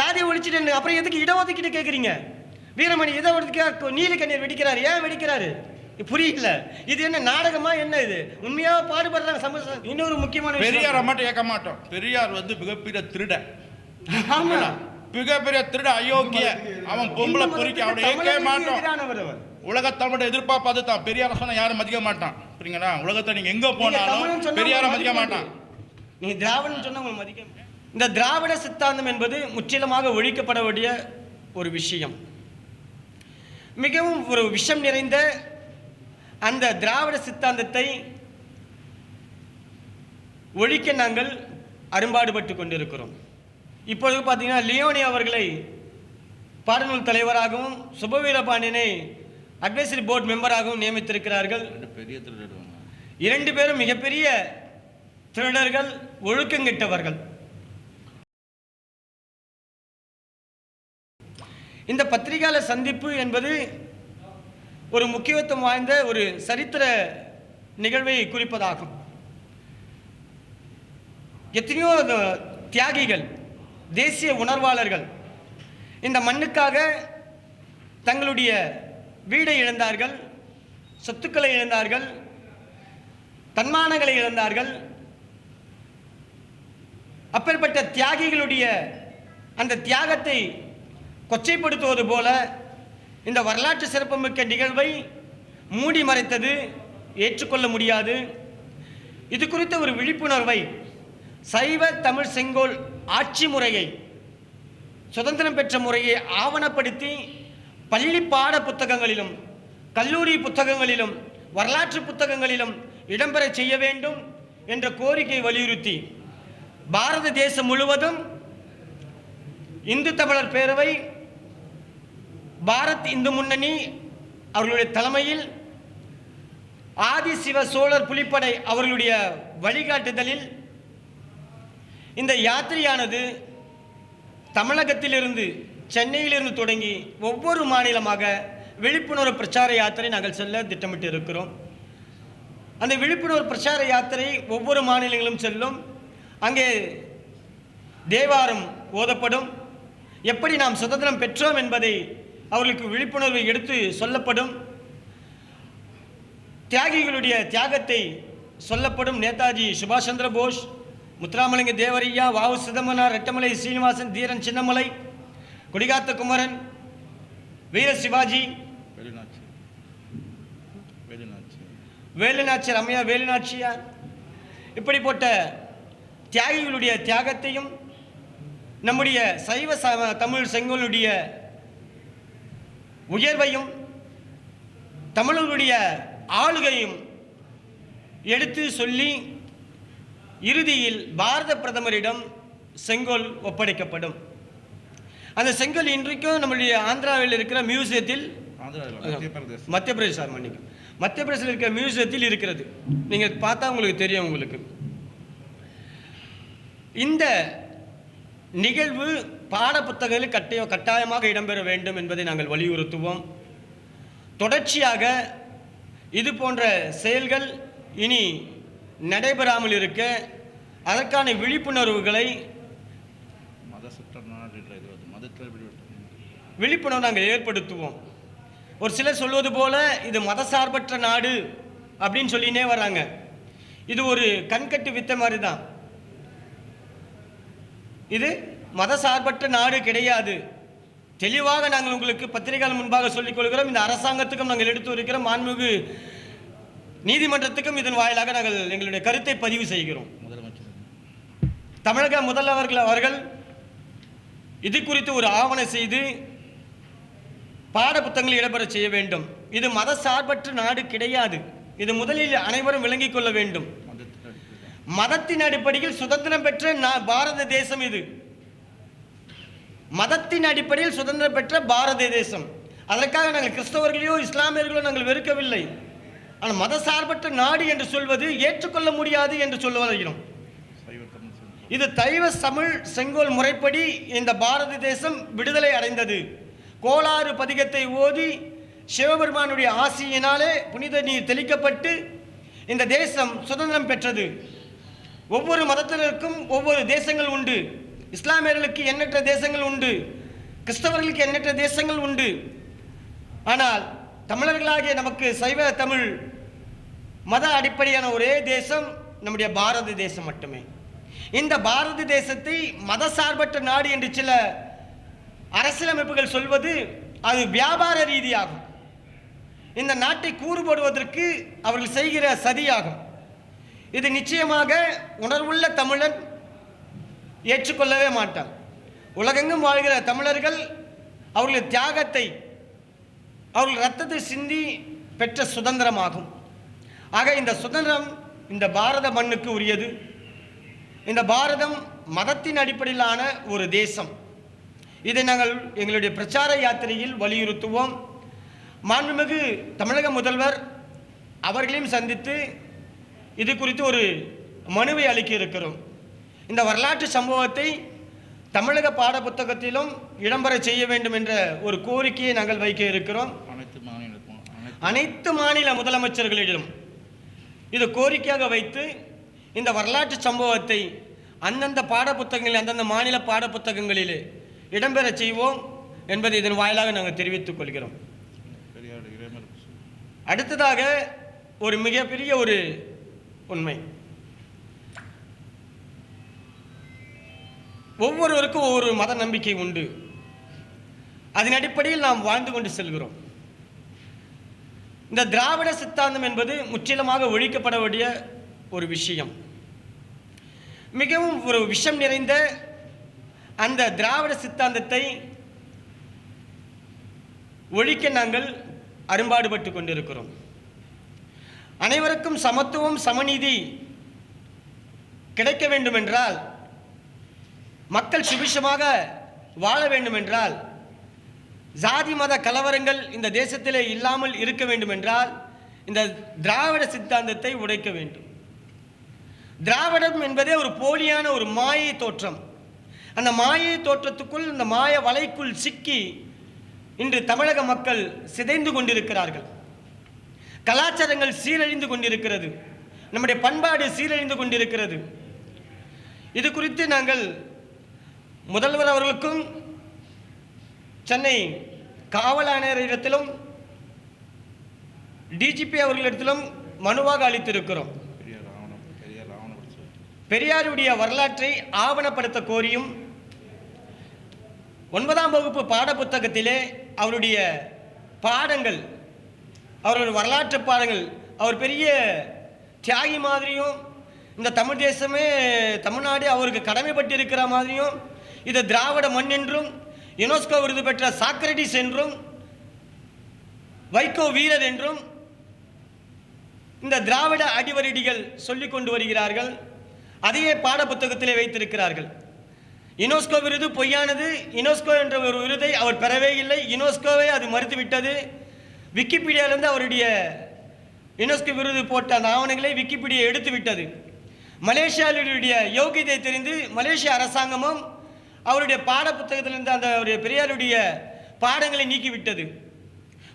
சாதியை ஒழிச்சிட்டு அப்புறம் எதுக்கு இடஒதுக்கீடு கேட்குறீங்க? வீரமணி இடஒதுக்கீடு நீலக்கண்ணீர் வெடிக்கிறாரு, ஏன் வெடிக்கிறாரு புரியல. இது என்ன நாடகமா என்ன? இது உண்மையா பாடுபடுறாங்க சமூக. இன்னொரு முக்கியமான பெரியார் மட்டும் ஏற்க மாட்டோம். பெரியார் மிகப்பெரிய திருட. ஆமா, மிகப்பெரிய திருட, அயோக்கிய. அவன் பொம்பளை பொறிக்க அவனை ஏற்க மாட்டோம். உலகத்தமிழ் எதிர்பார்ப்பாது தான். பெரியார சொன்னா யாரும் மதிக்க மாட்டான். புரியுங்களா? உலகத்தை நீங்க எங்க போனாலும் பெரியார மதிக்க மாட்டான். நீ திராவிடம் சொன்னா உங்களை மதிக்க. இந்த திராவிட சித்தாந்தம் என்பது முற்றிலுமாக ஒழிக்கப்பட வேண்டிய ஒரு விஷயம். மிகவும் ஒரு விஷம் நிறைந்த அந்த திராவிட சித்தாந்தத்தை ஒழிக்க நாங்கள் அரும்பாடுபட்டு கொண்டிருக்கிறோம். இப்பொழுது பார்த்தீங்கன்னா லியோனி அவர்களை பாடநூல் தலைவராகவும் சுபவீரபாண்டியனை அட்வைசரி போர்டு மெம்பராகவும் நியமித்திருக்கிறார்கள். இரண்டு பேரும் மிகப்பெரிய திருடர்கள், ஒழுக்கங்கெட்டவர்கள். இந்த பத்திரிகையாளர் சந்திப்பு என்பது ஒரு முக்கியத்துவம் வாய்ந்த ஒரு சரித்திர நிகழ்வை குறிப்பதாகும். எத்தனையோ தியாகிகள், தேசிய உணர்வாளர்கள் இந்த மண்ணுக்காக தங்களுடைய வீடை இழந்தார்கள், சொத்துக்களை இழந்தார்கள், தன்மானங்களை இழந்தார்கள். அப்பேற்பட்ட தியாகிகளுடைய அந்த தியாகத்தை கொச்சைப்படுத்துவது போல இந்த வரலாற்று சிறப்புமிக்க நிகழ்வை மூடி மறைத்தது ஏற்றுக்கொள்ள முடியாது. இது குறித்த ஒரு விழிப்புணர்வை சைவ தமிழ் செங்கோல் ஆட்சி முறையை, சுதந்திரம் பெற்ற முறையை ஆவணப்படுத்தி பள்ளி பாட புத்தகங்களிலும் கல்லூரி புத்தகங்களிலும் வரலாற்று புத்தகங்களிலும் இடம்பெற செய்ய வேண்டும் என்ற கோரிக்கையை வலியுறுத்தி பாரத தேசம் முழுவதும் இந்து தமிழர் பேரவை, பாரத் இந்து முன்னணி அவர்களுடைய தலைமையில் ஆதி சிவ சோழர் புலிப்படை அவர்களுடைய வழிகாட்டுதலில் இந்த யாத்திரையானது தமிழகத்திலிருந்து, சென்னையிலிருந்து தொடங்கி ஒவ்வொரு மாநிலமாக விழிப்புணர்வு பிரச்சார யாத்திரை நாங்கள் செல்ல திட்டமிட்டு இருக்கிறோம். அந்த விழிப்புணர்வு பிரச்சார யாத்திரை ஒவ்வொரு மாநிலங்களும் செல்லும். அங்கே தேவாரம் ஓதப்படும். எப்படி நாம் சுதந்திரம் பெற்றோம் என்பதை அவர்களுக்கு விழிப்புணர்வை எடுத்து சொல்லப்படும். தியாகிகளுடைய தியாகத்தை சொல்லப்படும். நேதாஜி சுபாஷ் சந்திர போஸ், முத்துராமலிங்க தேவரையா, வாவு சிதம்பரனார், ரெட்டமலை சீனிவாசன், தீரன் சின்னமலை, கொடிகாத்த குமரன், வீர சிவாஜி, வேலுநாச்சியார், அம்மையார் வேலுநாச்சியார், இப்படிப்பட்ட தியாகிகளுடைய தியாகத்தையும் நம்முடைய சைவ தமிழ் செங்கோலுடைய உயர்வையும் தமிழர்களுடைய ஆளுகையும் எடுத்து சொல்லி இறுதியில் பாரத பிரதமரிடம் செங்கோல் ஒப்படைக்கப்படும். அந்த செங்கோல் இன்றைக்கும் நம்முடைய ஆந்திராவில் இருக்கிற மியூசியத்தில், மத்திய பிரதேசத்தில் இருக்கிற மியூசியத்தில் இருக்கிறது. நீங்கள் பார்த்தா உங்களுக்கு தெரியும். உங்களுக்கு இந்த நிகழ்வு பாட புத்தகங்களில் கட்டாயமாக இடம்பெற வேண்டும் என்பதை நாங்கள் வலியுறுத்துவோம். தொடர்ச்சியாக இது போன்ற செயல்கள் இனி நடைபெறாமல் இருக்க அதற்கான விழிப்புணர்வுகளை நாங்கள் ஏற்படுத்துவோம். ஒரு சிலர் சொல்வது போல இது மதசார்பற்ற நாடு அப்படின்னு சொல்லினே வர்றாங்க. இது ஒரு கண்கட்டு வித்த மாதிரி தான். இது மதசார்பற்ற நாடு கிடையாது. தெளிவாக நாங்கள் உங்களுக்கு பத்திரிகைகள் முன்பாக சொல்லிக் கொள்கிறோம். இந்த அரசாங்கத்துக்கும் நாங்கள் எடுத்து இருக்கிறோம். மாண்புமிகு நீதிமன்றத்துக்கும் இதன் வாயிலாக நாங்கள் எங்களுடைய கருத்தை பதிவு செய்கிறோம். தமிழக முதல்வர்கள் அவர்கள் இது குறித்து ஒரு ஆவணம் செய்து பாட புத்தகங்களை இடம்பெற செய்ய வேண்டும். இது மதசார்பற்ற நாடு கிடையாது. இது முதலில் அனைவரும் விளங்கிக் கொள்ள வேண்டும். மதத்தின் அடிப்படையில் சுதந்திரம் பெற்ற பாரத தேசம் இது. மதத்தின் அடிப்படையில் சுதந்திரம் பெற்ற பாரத தேசம். அதற்காக நாங்கள் கிறிஸ்தவர்களையோ இஸ்லாமியர்களோ நாங்கள் வெறுக்கவில்லை. ஆனால் மதசார்பற்ற நாடு என்று சொல்வது ஏற்றுக்கொள்ள முடியாது என்று சொல்ல வருகிறோம். இது சைவ தமிழ் செங்கோல் முறைப்படி இந்த பாரத தேசம் விடுதலை அடைந்தது. கோளாறு பதிகத்தை ஓதி சிவபெருமானுடைய ஆசியினாலே புனித நீர் தெளிக்கப்பட்டு இந்த தேசம் சுதந்திரம் பெற்றது. ஒவ்வொரு மதத்தினருக்கும் ஒவ்வொரு தேசங்கள் உண்டு. இஸ்லாமியர்களுக்கு எண்ணற்ற தேசங்கள் உண்டு, கிறிஸ்தவர்களுக்கு எண்ணற்ற தேசங்கள் உண்டு. ஆனால் தமிழர்களாகிய நமக்கு சைவ தமிழ் மத அடிப்படையான ஒரே தேசம் நம்முடைய பாரத தேசம் மட்டுமே. இந்த பாரத தேசத்தை மதசார்பற்ற நாடு என்று சில அரசியலமைப்புகள் சொல்வது அது வியாபார ரீதியாகும். இந்த நாட்டை கூறுபடுவதற்கு அவர்கள் செய்கிற சதியாகும். இது நிச்சயமாக உணர்வுள்ள தமிழன் ஏற்றுக்கொள்ளவே மாட்டான். உலகெங்கும் வாழ்கிற தமிழர்கள் அவர்கள் தியாகத்தை, அவர்கள் இரத்தத்தை சிந்தி பெற்ற சுதந்திரமாகும். ஆக இந்த சுதந்திரம் இந்த பாரத மண்ணுக்கு உரியது. இந்த பாரதம் மதத்தின் அடிப்படையிலான ஒரு தேசம். இதை நாங்கள் எங்களுடைய பிரச்சார யாத்திரையில் வலியுறுத்துவோம். மாண்புமிகு தமிழக முதல்வர் அவர்களையும் சந்தித்து இது குறித்து ஒரு மனுவை அளிக்க இருக்கிறோம். இந்த வரலாற்று சம்பவத்தை தமிழக பாட புத்தகத்திலும் இடம்பெற செய்ய வேண்டும் என்ற ஒரு கோரிக்கையை நாங்கள் வைக்க இருக்கிறோம். அனைத்து மாநில முதலமைச்சர்களிடம் இது கோரிக்கையாக வைத்து இந்த வரலாற்று சம்பவத்தை அந்தந்த பாட புத்தகங்களில், அந்தந்த மாநில பாட புத்தகங்களிலே இடம்பெற செய்வோம் என்பதை இதன் வாயிலாக நாங்கள் தெரிவித்துக் கொள்கிறோம். அடுத்ததாக ஒரு மிகப்பெரிய ஒரு உண்மை, ஒவ்வொருவருக்கும் ஒவ்வொரு மத நம்பிக்கை உண்டு. அதன் அடிப்படையில் நாம் வாழ்ந்து கொண்டு செல்கிறோம். இந்த திராவிட சித்தாந்தம் என்பது முற்றிலுமாக ஒழிக்கப்பட வேண்டிய ஒரு விஷயம். மிகவும் ஒரு விஷம் நிறைந்த அந்த திராவிட சித்தாந்தத்தை ஒழிக்க நாங்கள் அரும்பாடுபட்டு கொண்டிருக்கிறோம். அனைவருக்கும் சமத்துவம், சமநீதி கிடைக்க வேண்டுமென்றால், மக்கள் சுபிட்சமாக வாழ வேண்டுமென்றால், ஜாதி மத கலவரங்கள் இந்த தேசத்திலே இல்லாமல் இருக்க வேண்டுமென்றால் இந்த திராவிட சித்தாந்தத்தை உடைக்க வேண்டும். திராவிடம் என்பதே ஒரு போலியான ஒரு மாயை தோற்றம். அந்த மாயை தோற்றத்துக்குள், இந்த மாய வலைக்குள் சிக்கி இன்று தமிழக மக்கள் சிதைந்து கொண்டிருக்கிறார்கள். கலாச்சாரங்கள் சீரழிந்து கொண்டிருக்கிறது. நம்முடைய பண்பாடு சீரழிந்து கொண்டிருக்கிறது. இது குறித்து நாங்கள் முதல்வர் அவர்களுக்கும் சென்னை காவல் ஆணையரிடத்திலும் டிஜிபி அவர்களிடத்திலும் மனுவாக அளித்திருக்கிறோம். பெரியாருடைய வரலாற்றை ஆவணப்படுத்த கோரியும் 9ஆம் வகுப்பு பாட புத்தகத்திலே அவருடைய பாடங்கள், அவருடைய வரலாற்று பாடங்கள், அவர் பெரிய தியாகி மாதிரியும், இந்த தமிழ் தேசமே, தமிழ்நாடு அவருக்கு கடமைப்பட்டு இருக்கிற மாதிரியும், இது திராவிட மண் என்றும், யுனெஸ்கோ விருது பெற்ற சாக்ரட்டிஸ் என்றும், வைகோ வீரர் என்றும் இந்த திராவிட அடிவரடிகள் சொல்லிக் கொண்டு வருகிறார்கள். அதையே பாட புத்தகத்திலே வைத்திருக்கிறார்கள். யுனெஸ்கோ விருது பொய்யானது. யுனெஸ்கோ என்ற ஒரு விருதை அவர் பெறவே இல்லை. யுனெஸ்கோவை அது மறுத்துவிட்டது. விக்கிபீடியாவிலிருந்து அவருடைய யுனெஸ்கோ விருது போட்ட அந்த ஆவணங்களை விக்கிபீடியா எடுத்து விட்டது. மலேசியாவுடைய யோகியதை தெரிந்து மலேசிய அரசாங்கமும் அவருடைய பாட புத்தகத்திலிருந்து அந்த அவருடைய பெரியாருடைய பாடங்களை நீக்கிவிட்டது.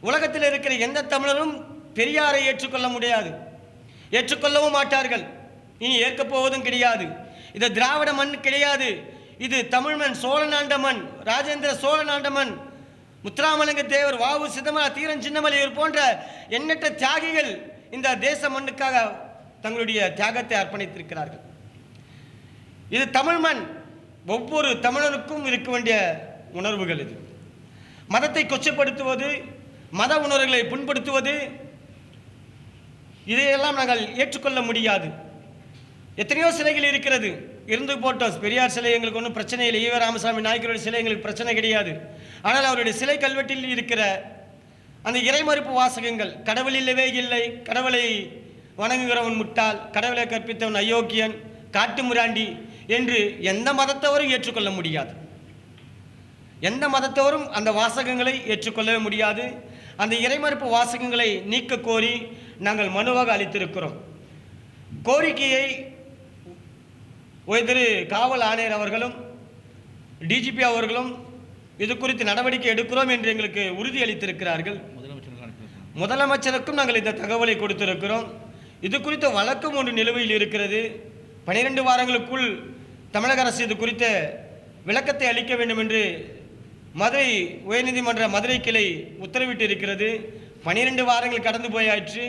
உலகத்தில் இருக்கிற எந்த தமிழரும் பெரியாரை ஏற்றுக்கொள்ள முடியாது, ஏற்றுக்கொள்ளவும் மாட்டார்கள், இனி ஏற்கப் போவதும் கிடையாது. இது திராவிட மண் கிடையாது. இது தமிழ் மண், சோழநாண்ட மண், ராஜேந்திர சோழநாண்ட மண். முத்துராமலிங்க தேவர், வாவு சிதம்பரம், தீரன் சின்னமலையூர் போன்ற எண்ணற்ற தியாகிகள் இந்த தேச மண்ணுக்காக தங்களுடைய தியாகத்தை அர்ப்பணித்திருக்கிறார்கள். இது தமிழ் மண். ஒவ்வொரு தமிழனுக்கும் இருக்க வேண்டிய உணர்வுகள் இது. மதத்தை கொச்சைப்படுத்துவது, மத உணர்வுகளை புண்படுத்துவது, இதையெல்லாம் நாங்கள் ஏற்றுக்கொள்ள முடியாது. எத்தனையோ சிலைகள் இருக்கிறது, இருந்து போட்டோம். பெரியார் சிலை எங்களுக்கு ஒன்றும் பிரச்சனை இல்லை. ஈவ ராமசாமி நாயக்கருடைய சிலை எங்களுக்கு பிரச்சனை கிடையாது. ஆனால் அவருடைய சிலை கல்வெட்டில் இருக்கிற அந்த இறைமறுப்பு வாசகங்கள், கடவுள் இல்லவே இல்லை, கடவுளை வணங்குகிறவன் முட்டாள், கடவுளை கற்பித்தவன் அயோக்கியன், காட்டுமிராண்டி என்று எந்த மதத்தவரும் ஏற்றுக்கொள்ள முடியாது. எந்த மதத்தவரும் அந்த வாசகங்களை ஏற்றுக்கொள்ளவே முடியாது. அந்த இறைமறுப்பு வாசகங்களை நீக்க கோரி நாங்கள் மனுவாக அளித்திருக்கிறோம். கோரிக்கையை திரு காவல் ஆணையர் அவர்களும் டிஜிபி அவர்களும் இது குறித்து நடவடிக்கை எடுக்கிறோம் என்று எங்களுக்கு உறுதி அளித்திருக்கிறார்கள். முதலமைச்சருக்கும் நாங்கள் இந்த தகவலை கொடுத்திருக்கிறோம். இது குறித்த வழக்கம் ஒன்று நிலுவையில் இருக்கிறது. 12 வாரங்களுக்குள் தமிழக அரசு இது குறித்த விளக்கத்தை அளிக்க வேண்டும் என்று மதுரை உயர்நீதிமன்ற மதுரை கிளை உத்தரவிட்டு இருக்கிறது. 12 வாரங்கள் கடந்து போயாயிற்று.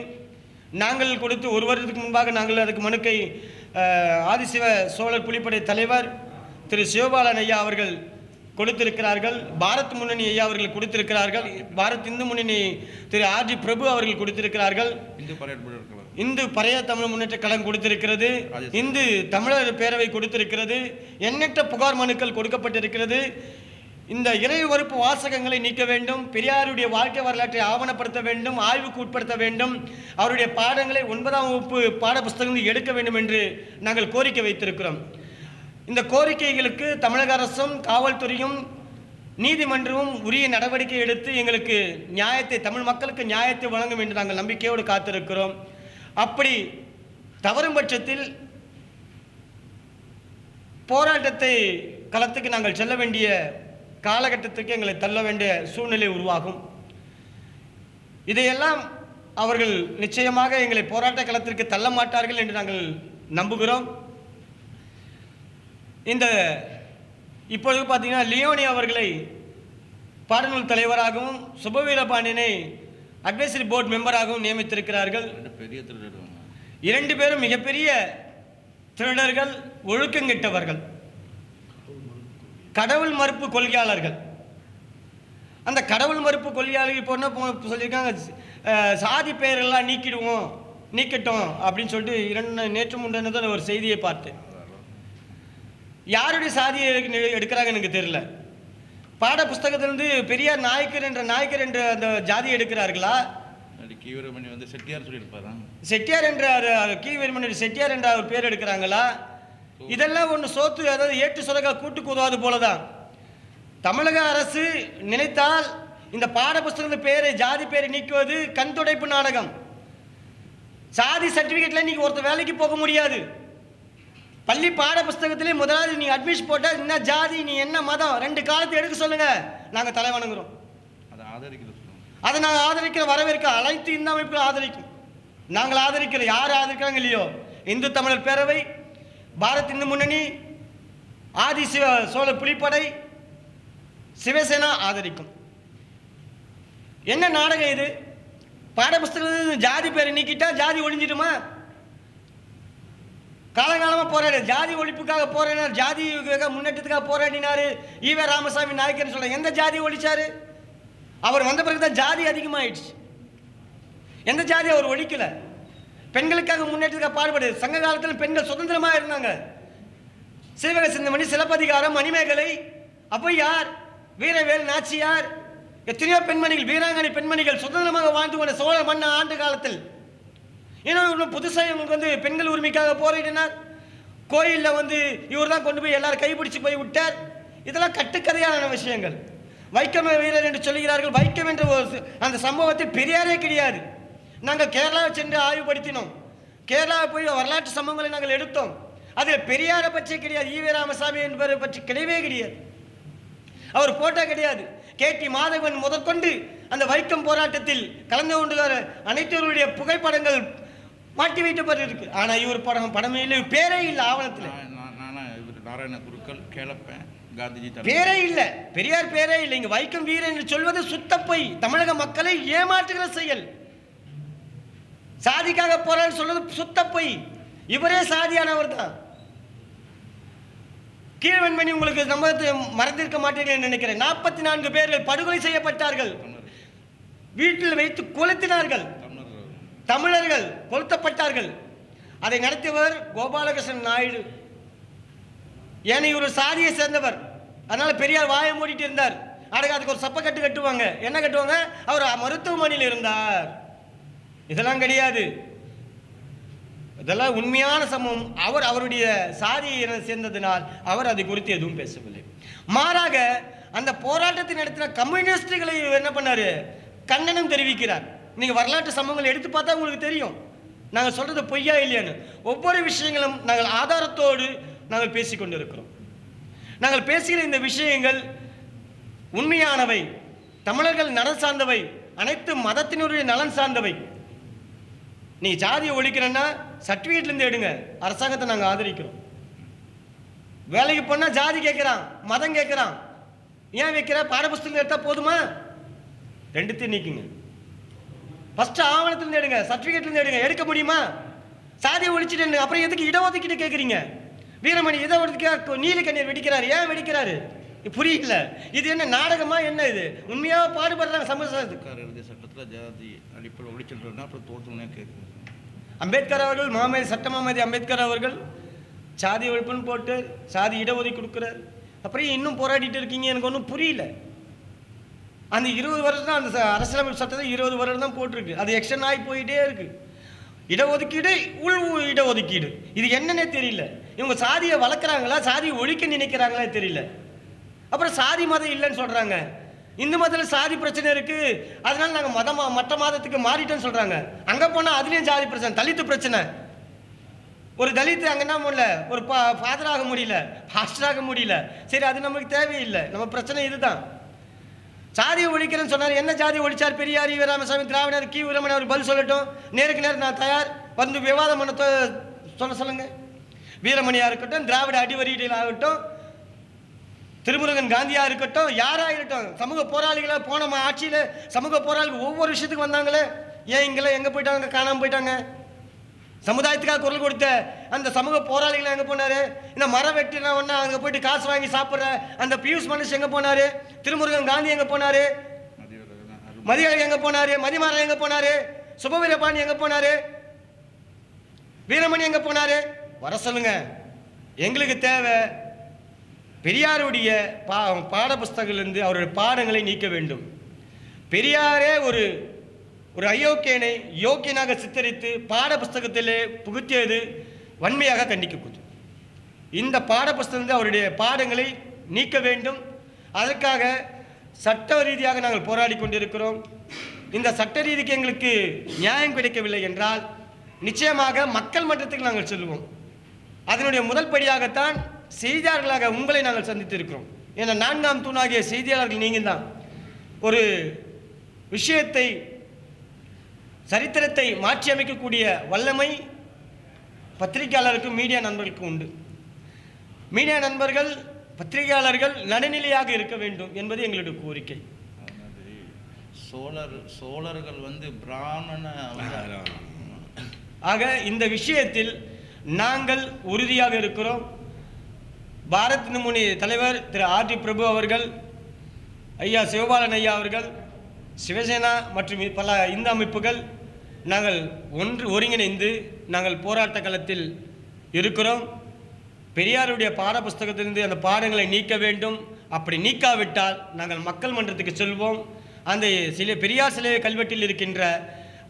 நாங்கள் கொடுத்து 1 வருடத்துக்கு முன்பாக நாங்கள் அதுக்கு மனுக்கை ஆதிசிவ சோழர் புலிப்படை தலைவர் திரு சிவபாலன் ஐயா அவர்கள் கொடுத்திருக்கிறார்கள். பாரத் முன்னணி ஐயா அவர்கள் கொடுத்திருக்கிறார்கள். பாரத் இந்து முன்னணி திரு ஆர்ஜி பிரபு அவர்கள் கொடுத்திருக்கிறார்கள். இந்து பறைய தமிழ் முன்னேற்ற கழகம் கொடுத்திருக்கிறது. இந்து தமிழர் பேரவை கொடுத்திருக்கிறது. எண்ணற்ற புகார் மனுக்கள் கொடுக்கப்பட்டிருக்கிறது. இந்த இறை மறுப்பு வாசகங்களை நீக்க வேண்டும். பெரியாருடைய வாழ்க்கை வரலாற்றை ஆவணப்படுத்த வேண்டும், ஆய்வுக்கு உட்படுத்த வேண்டும். அவருடைய பாடங்களை 9ஆம் வகுப்பு பாட புஸ்தகங்கள் எடுக்க வேண்டும் என்று நாங்கள் கோரிக்கை வைத்திருக்கிறோம். இந்த கோரிக்கைகளுக்கு தமிழக அரசும் காவல்துறையும் நீதிமன்றமும் உரிய நடவடிக்கை எடுத்து எங்களுக்கு நியாயத்தை, தமிழ் மக்களுக்கு நியாயத்தை வழங்கும் என்று நாங்கள் நம்பிக்கையோடு காத்திருக்கிறோம். அப்படி தவறும் பட்சத்தில் போராட்டத்தை களத்துக்கு நாங்கள் செல்ல வேண்டிய காலகட்டத்துக்கு எங்களை தள்ள வேண்டிய சூழ்நிலை உருவாகும். இதையெல்லாம் அவர்கள் நிச்சயமாக எங்களை போராட்ட களத்திற்கு தள்ள மாட்டார்கள் என்று நாங்கள் நம்புகிறோம். இந்த இப்பொழுது பார்த்தீங்கன்னா லியோனி அவர்களை பாடநூல் தலைவராகவும் சுபவீரபாண்டியனை அட்வைசரி போர்டு மெம்பராகவும் நியமித்திருக்கிறார்கள். 2 பேரும் மிகப்பெரிய திருடர்கள், ஒழுக்கங்கெட்டவர்கள், கடவுள் மறுப்பு கொள்கையாளர்கள். அந்த கடவுள் மறுப்பு கொள்கையாளர்கள் இப்போ என்ன சொல்லியிருக்காங்க, சாதி பெயரெல்லாம் நீக்கட்டும் அப்படின்னு சொல்லிட்டு நேற்று முன்ன ஒரு செய்தியை பார்த்தேன். யாருடைய சாதியை எடுக்கிறாங்க எனக்கு தெரியல. பாட புஸ்தகத்திலிருந்து பெரியார் நாயக்கர் என்ற அந்த ஜாதியை எடுக்கிறார்களா? கீவீரமணி வந்து செட்டியார் சொல்லியிருப்பாரா? செட்டியார் என்ற கீவீரமணி செட்டியார் என்ற அவர் பேர் எடுக்கிறாங்களா? இதெல்லாம் ஒன்று சோத்து, அதாவது ஏட்டு சுரக்கா கூட்டுக்கு உதவாது போலதான். தமிழக அரசு நினைத்தால் இந்த பாட புஸ்தகத்தின் பேரை, ஜாதி பேரை நீக்குவது கண் துடைப்பு நாடகம். சாதி சர்டிபிகேட்ல நீங்க ஒருத்தர் வேலைக்கு போக முடியாது. பள்ளி பாட புஸ்தகத்திலே முதலாவது நீ அட்மிஷன் போட்டா என்ன ஜாதி, நீ என்ன மதம், 2 காலத்தை எடுக்க சொல்லுங்க, நாங்க தலை வணங்குறோம். அதை நாங்கள் ஆதரிக்கிற, வரவேற்க அனைத்து இந்து அமைப்புகள் ஆதரிக்கும். நாங்கள் ஆதரிக்கிற, யார் ஆதரிக்கிறாங்க இல்லையோ, இந்து தமிழர் பேரவை, பாரத் இந்து முன்னணி, ஆதி சிவ சோழர் புலிப்படை, சிவசேனா ஆதரிக்கும். என்ன நாடகம் இது? பாட புஸ்தகத்தில் ஜாதி பேரை நீக்கிட்டா ஜாதி ஒழிஞ்சிடுமா? காலங்காலமாக போராடு, ஜாதி ஒழிப்புக்காக போராடினார், ஜாதி முன்னேற்றத்துக்காக போராடினார் ஈவே ராமசாமி நாயக்கர்னு சொல்ற. எந்த ஜாதி ஒழிச்சாரு? அவர் வந்த பிறகு தான் ஜாதி அதிகமாயிடுச்சு. எந்த ஜாதி அவர் ஒழிக்கல. பெண்களுக்காக முன்னேற்றத்துக்காக பாடுபடு. சங்க காலத்தில் பெண்கள் சுதந்திரமாக இருந்தாங்க. சீவக சிந்தமணி, சிலப்பதிகாரம், மணிமேகலை, அப்போ யார்? வீரவேல் நாச்சியார், எத்தனையோ பெண்மணிகள், வீராங்கனை பெண்மணிகள் சுதந்திரமாக வாழ்ந்து கொண்ட சோழ மன்ன ஆண்டு காலத்தில். இன்னும் புதுசாக இவங்களுக்கு பெண்கள் உரிமைக்காக போராடினார். கோயிலில் இவர் தான் கொண்டு போய் எல்லாரும் கைப்பிடிச்சு போய் விட்டார். இதெல்லாம் கட்டுக்கதையான விஷயங்கள். வைக்கம் வீரர் என்று சொல்லுகிறார்கள். வைக்கம் என்ற அந்த சம்பவத்தை பெரியாரே கிடையாது. நாங்கள் கேரளாவை சென்று ஆய்வுபடுத்தினோம். கேரளாவை போய் வரலாற்று சம்பவங்களை நாங்கள் எடுத்தோம். அதில் பெரியாரை பற்றி கிடையாது, ஈவே ராமசாமி என்பவரை பற்றி கிடையவே கிடையாது. அவர் போட்டோ கிடையாது. கேடி மாதவன் முதற்கொண்டு அந்த வைக்கம் போராட்டத்தில் கலந்து கொண்டுகிற அனைத்தவருடைய புகைப்படங்கள் மாட்டி வைக்கப்பட்டிருக்கு. ஆனால் இவர் படமே இல்லை, பேரே இல்லை ஆவணத்தில். நாராயண குருக்கள், கேளப்பேன், காந்திஜி பேரே இல்லை, பெரியார் பேரே இல்லை. இங்கே வைக்கம் வீரர் என்று சொல்வது சுத்த பொய், தமிழக மக்களை ஏமாற்றுகிற செயல். சாதிக்காக போராட சொல்வது சுத்த பொய். இவரே சாதியானவர் தான். கீழ்வெண்மணி உங்களுக்கு நம்ம மறந்திருக்க மாட்டீர்கள் நினைக்கிறேன். 44 பேர்கள் படுகொலை செய்யப்பட்டார்கள். வீட்டில் வைத்து கொளுத்தினார்கள். தமிழர்கள் கொளுத்தப்பட்டார்கள். அதை நடத்தியவர் கோபாலகிருஷ்ணன் நாயுடு. ஏன்னா இவர் சாதியை சேர்ந்தவர். அதனால பெரியார் வாயை மூடிட்டு இருந்தார். அதுக்கு ஒரு சப்பக்கட்டு கட்டுவாங்க. என்ன கட்டுவாங்க? அவர் மருத்துவமனையில் இருந்தார். இதெல்லாம் கிடையாது. இதெல்லாம் உண்மையான சம்பவம். அவருடைய சாதியை சேர்ந்ததினால் அவர் அதை குறித்து எதுவும் பேசவில்லை. மாறாக அந்த போராட்டத்தை நடத்தின கம்யூனிஸ்டுகளை என்ன பண்ணாரு? கண்டனம் தெரிவிக்கிறார். நீங்க வரலாற்று சம்பவங்கள் எடுத்து பார்த்தா உங்களுக்கு தெரியும் நாங்கள் சொல்றது பொய்யா இல்லையான்னு. ஒவ்வொரு விஷயங்களும் நாங்கள் ஆதாரத்தோடு நாங்கள் பேசிக்கொண்டிருக்கிறோம். நாங்கள் பேசுகிற இந்த விஷயங்கள் உண்மையானவை, தமிழர்கள் நலன் சார்ந்தவை, அனைத்து மதத்தினுடைய நலன் சார்ந்தவை. நீ ஜாதியை ஒழிக்கிறன்னா சர்டிஃபிகேட்லேருந்து எடுங்க, அரசாங்கத்தை நாங்கள் ஆதரிக்கிறோம். வேலைக்கு போனால் ஜாதி கேட்குறான், மதம் கேட்குறான். ஏன் வைக்கிற? பாடப்புஸ்தகம் எடுத்தால் போதுமா? ரெண்டுத்தையும் நீக்குங்க. ஃபஸ்ட்டு ஆவணத்துலேருந்து எடுங்க, சர்டிஃபிகேட்லேருந்து எடுங்க. எடுக்க முடியுமா? சாதியை ஒழிச்சிட்டு அப்புறம் எதுக்கு இடஒதுக்கீடு கேட்குறீங்க? வீரமணி இடஒதுக்கீடு நீலக்கண்ணீர் வெடிக்கிறாரு. ஏன் வெடிக்கிறாரு? புரியல. இது என்ன நாடகமா? என்ன இது? உண்மையாக பாடுபடுறாங்க சமூகத்துக்கு. சட்டத்தில் ஜாதி அடிப்படை ஒழிச்சுட்டு அப்புறம் தோற்றுனே கேட்குறேன். அம்பேத்கர் அவர்கள் சட்டமாமதி அம்பேத்கர் அவர்கள் சாதி ஒழிப்புன்னு போட்டு சாதி இடஒதுக்கீடு கொடுக்குறாரு. அப்புறம் இன்னும் போராடிட்டு இருக்கீங்க. எனக்கு ஒன்றும் புரியல. அந்த 20 வருஷம் தான் அந்த அரசியலமைப்பு சட்டத்தை 20 வருடம் தான் போட்டிருக்கு. அது எக்ஸ்டன் ஆகி போயிட்டே இருக்கு. இடஒதுக்கீடு, உள் இடஒதுக்கீடு, இது என்னன்னே தெரியல. இவங்க சாதியை வளர்க்குறாங்களா, சாதியை ஒழிக்க நினைக்கிறாங்களா தெரியல. அப்புறம் சாதி மதம் இல்லைன்னு சொல்கிறாங்க. இந்து மதத்தில் சாதி பிரச்சனை இருக்குது, அதனால நாங்கள் மற்ற மதத்துக்கு மாறிட்டோன்னு சொல்கிறாங்க. அங்கே போனால் அதுலேயும் சாதி பிரச்சனை, தலித்து பிரச்சனை. ஒரு தலித்து அங்கே என்ன முடியல, ஒரு ஃபாதராக முடியல, பாஸ்டராக முடியல. சரி, அது நமக்கு தேவையில்லை. நம்ம பிரச்சனை இதுதான். சாதியை ஒழிக்கிறேன்னு சொன்னார். என்ன ஜாதி ஒழிச்சார்? பெரியார், வீராமசாமி, திராவிடர், கி வீரமணி அவர் பதில் சொல்லட்டும். நேருக்கு நேரம் நான் தயார். வந்து விவாதம் பண்ண சொல்லுங்க. வீரமணியாக இருக்கட்டும், திராவிட அடிவரிகள் ஆகட்டும், திருமுருகன் காந்தியா இருக்கட்டும், யாராக இருக்கட்டும், சமூக போராளிகளை போன ஆட்சியில் சமூக போராளிகள் ஒவ்வொரு விஷயத்துக்கு வந்தாங்களே. ஏன் இங்கெல்லாம் எங்கே போயிட்டாங்க? காணாமல் போயிட்டாங்க. சமுதாயத்துக்காக குரல் கொடுத்த அந்த சமூக போராளிகள் எங்கே போனார்? இந்த மரம் வெட்டினா ஒன்றா அங்கே போயிட்டு காசு வாங்கி சாப்பிட்ற அந்த பியூஷ் மனுஷ் எங்கே போனார்? திருமுருகன் காந்தி எங்கே போனார்? மதியழகன் எங்கே போனார்? மதிமாறன் எங்கே போனார்? சுபவீரபாணி எங்கே போனார்? வீரமணி எங்கே போனார்? வர சொல்லுங்க. எங்களுக்கு தேவை பெரியாருடைய பாட புஸ்தகத்திலிருந்து அவருடைய பாடங்களை நீக்க வேண்டும். பெரியாரே ஒரு அயோக்கியனை யோக்கியனாக சித்தரித்து பாட புஸ்தகத்திலே புகுத்தியது வன்மையாக கண்டிக்கப்படுது. இந்த பாட புஸ்தகத்தில் அவருடைய பாடங்களை நீக்க வேண்டும். அதற்காக சட்ட ரீதியாக நாங்கள் போராடி கொண்டிருக்கிறோம். இந்த சட்ட ரீதிக்கு எங்களுக்கு நியாயம் கிடைக்கவில்லை என்றால் நிச்சயமாக மக்கள் மன்றத்துக்கு நாங்கள் செல்வோம். அதனுடைய முதல் படியாகத்தான் செய்தியாளர்களாக உங்களை நாங்கள் சந்தித்திருக்கிறோம். ஏன்னா 4ஆம் தூணாகிய செய்தியாளர்கள் நீங்கள் தான். ஒரு விஷயத்தை, சரித்திரத்தை மாற்றி அமைக்கக்கூடிய வல்லமை பத்திரிகையாளருக்கும் மீடியா நண்பர்களுக்கும் உண்டு. மீடியா நண்பர்கள், பத்திரிகையாளர்கள் நடுநிலையாக இருக்க வேண்டும் என்பது எங்களுடைய கோரிக்கை. சோழர்கள் பிராமண. ஆக இந்த விஷயத்தில் நாங்கள் உறுதியாக இருக்கிறோம். பாரத் முன்னணி தலைவர் திரு ஆர் டி பிரபு அவர்கள், ஐயா சிவபாலன் ஐயா அவர்கள், சிவசேனா மற்றும் பல இந்து அமைப்புகள் நாங்கள் ஒருங்கிணைந்து நாங்கள் போராட்ட களத்தில் இருக்கிறோம். பெரியாருடைய பாட புஸ்தகத்திலிருந்து அந்த பாடங்களை நீக்க வேண்டும். அப்படி நீக்காவிட்டால் நாங்கள் மக்கள் மன்றத்துக்கு செல்வோம். அந்த பெரியார் சிலை கல்வெட்டில் இருக்கின்ற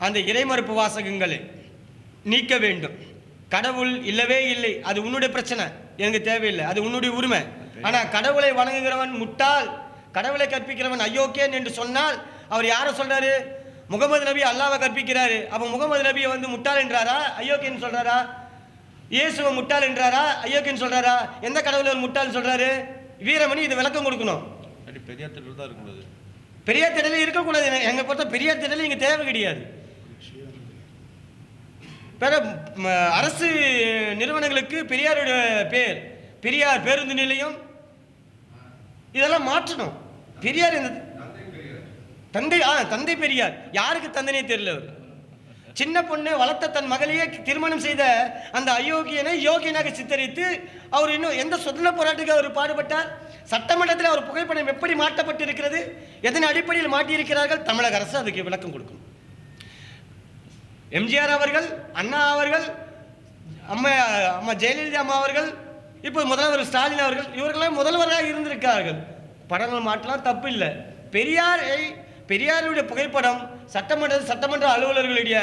அந்த இறைமறுப்பு வாசகங்களை நீக்க வேண்டும். கடவுள் இல்லவே இல்லை, அது உன்னுடைய பிரச்சனை, எனக்கு தேவையில்லை, அது உன்னுடைய உரிமை. ஆனால் கடவுளை வணங்குகிறவன் முட்டாள், கடவுளை கற்பிக்கிறவன் அயோக்கியன் என்று சொன்னால் அவர் யாரை சொல்றாரு? முகமது நபி அல்லாவை கற்பிக்கிறாரு. அப்போ முகமது நபியை முட்டாள் என்றாரா, அயோக்கியன் சொல்றாரா? இயேசுவை முட்டாள் என்றாரா, அயோக்கியன் சொல்றாரா? எந்த கடவுளை முட்டாள் சொல்றாரு? வீரமணி இது விளக்கம் கொடுக்கணும். பெரியார் திடல் தான் இருக்கக்கூடாது. பெரியார் திடலே இருக்கக்கூடாது. எங்க பொறுத்த பெரியார் திடலே இங்கே தேவை கிடையாது. அரசு நிறுவனங்களுக்கு பெரியாருடைய பேர், பெரியார் பேருந்து நிலையம், இதெல்லாம் மாற்றணும். பெரியார் தந்தை பெரியார் யாருக்கு தந்தைனே தெரியல. அவர் சின்ன பொண்ணு வளர்த்த தன் மகளையே திருமணம் செய்த அந்த அயோக்கியனை யோகியனாக சித்தரித்து அவர் இன்னும் எந்த சுதந்திர போராட்டத்துக்கு அவர் பாடுபட்டார்? சட்டமன்றத்தில் அவர் புகைப்படம் எப்படி மாட்டப்பட்டு இருக்கிறது? எதன் அடிப்படையில் மாட்டியிருக்கிறார்கள்? தமிழக அரசு அதுக்கு விளக்கம் கொடுக்கும். எம்ஜிஆர் அவர்கள், அண்ணா அவர்கள், அம்மா ஜெயலலிதா அம்மா அவர்கள், இப்போ முதல்வர் ஸ்டாலின் அவர்கள், இவர்களெல்லாம் முதல்வராக இருந்திருக்கிறார்கள். படங்கள் மாற்றலாம், தப்பு இல்லை. பெரியாருடைய புகைப்படம் சட்டமன்ற அலுவலர்களுடைய